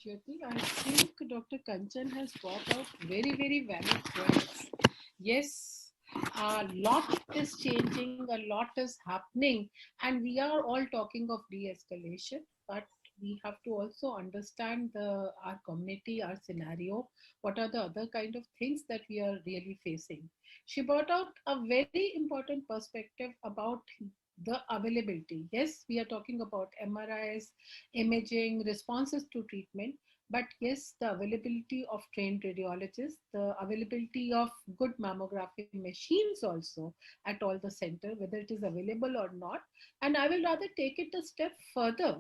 Jyoti, I think Dr. Kanchan has brought out very, very valid points. Yes, a lot is changing, a lot is happening, and we are all talking of de-escalation, but we have to also understand our community, our scenario, what are the other kind of things that we are really facing. She brought out a very important perspective about the availability. Yes, we are talking about MRIs, imaging, responses to treatment, but yes, the availability of trained radiologists, the availability of good mammography machines also at all the center, whether it is available or not. And I will rather take it a step further.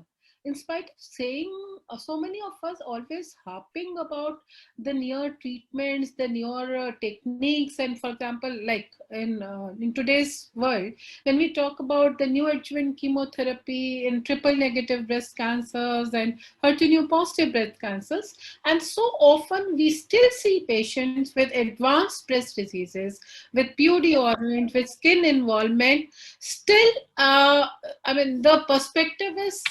In spite of saying, so many of us always harping about the newer treatments, the newer techniques, and for example, like in today's world, when we talk about the neoadjuvant chemotherapy in triple negative breast cancers and HER2 positive breast cancers, and so often we still see patients with advanced breast diseases, with pudorient, with skin involvement. Still, I mean, the perspective is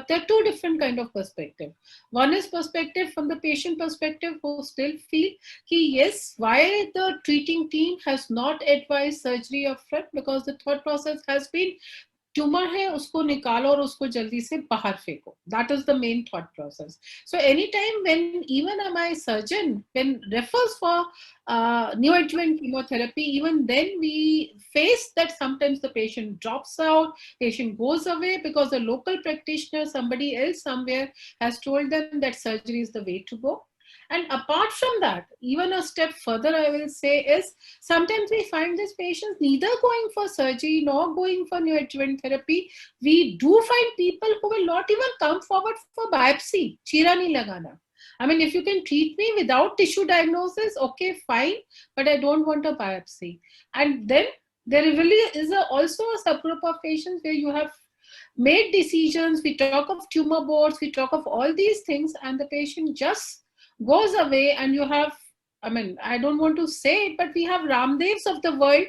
there are two different kind of perspective. One is perspective from the patient perspective, who still feel yes, why the treating team has not advised surgery upfront, because the thought process has been tumour है उसको निकालो और उसको जल्दी से बाहर फेंको. That is the main thought process. So anytime when even my surgeon when refers for neoadjuvant chemotherapy, even then we face that sometimes the patient drops out, patient goes away because the local practitioner, somebody else somewhere, has told them that surgery is the way to go. And apart from that, even a step further, I will say, is sometimes we find these patients neither going for surgery nor going for neoadjuvant therapy. We do find people who will not even come forward for biopsy. Chira nahi lagana. I mean, if you can treat me without tissue diagnosis, okay, fine, but I don't want a biopsy. And then there really is also a subgroup of patients where you have made decisions. We talk of tumor boards, we talk of all these things, and the patient just goes away, and you have, I mean, I don't want to say it, but we have Ramdevs of the world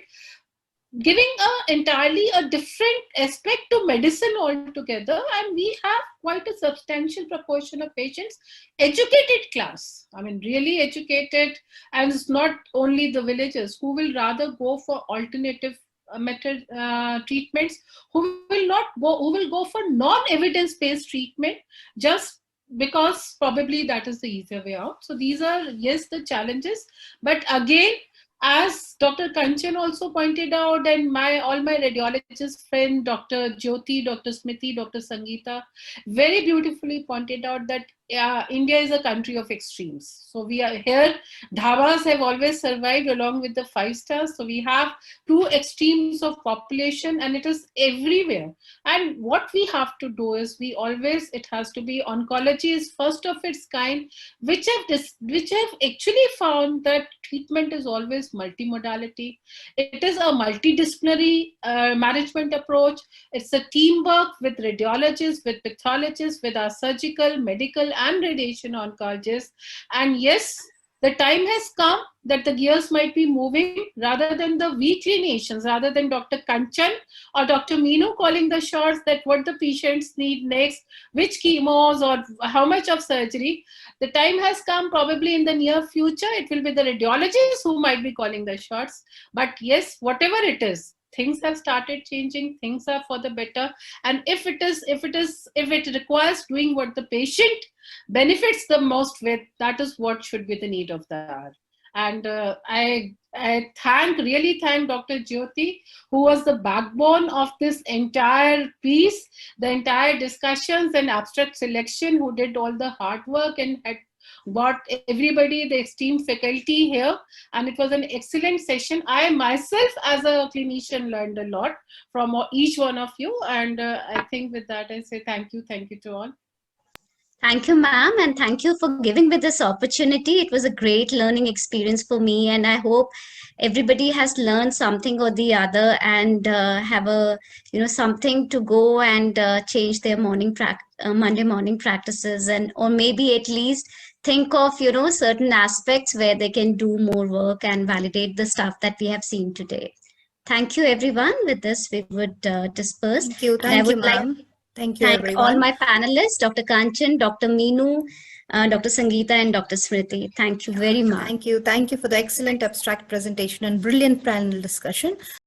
giving entirely a different aspect to medicine altogether, and we have quite a substantial proportion of patients, educated class, I mean really educated, and it's not only the villagers, who will rather go for alternative method treatments, who will go for non-evidence based treatment, just because probably that is the easier way out. So these are, yes, the challenges, but again, as Dr. Kanchan also pointed out, and all my radiologist friend, Dr. Jyoti, Dr. Smriti, Dr. Sangeeta, very beautifully pointed out that India is a country of extremes. So we are here, dhabas have always survived along with the 5 stars. So we have two extremes of population, and it is everywhere. And what we have to do is, it has to be, oncology is first of its kind, which have actually found that treatment is always multimodality. It is a multidisciplinary management approach. It's a teamwork with radiologists, with pathologists, with our surgical, medical, and radiation oncologists. And yes, the time has come that the gears might be moving, rather than the weekly nations, rather than Dr. Kanchan or Dr. Meenu calling the shots that what the patients need next, which chemos or how much of surgery. The time has come, probably in the near future, it will be the radiologists who might be calling the shots. But yes, whatever it is, things have started changing, things are for the better. And if it requires doing what the patient benefits the most with, that is what should be the need of the hour. And I really thank Dr. Jyoti, who was the backbone of this entire piece, the entire discussions and abstract selection, who did all the hard work and had brought everybody, the esteemed faculty here. And it was an excellent session. I myself, as a clinician, learned a lot from each one of you. And I think with that, I say thank you to all. Thank you, ma'am, and thank you for giving me this opportunity. It was a great learning experience for me, and I hope everybody has learned something or the other, and have a something to go and change their Monday morning practices, and or maybe at least think of certain aspects where they can do more work and validate the stuff that we have seen today. Thank you, everyone. With this, we would disperse. Thank you, ma'am. Thank you, thank everyone. all my panelists, Dr. Kanchan, Dr. Meenu, Dr. Sangeeta and Dr. Smriti. Thank you very much. Thank you. Thank you for the excellent abstract presentation and brilliant panel discussion.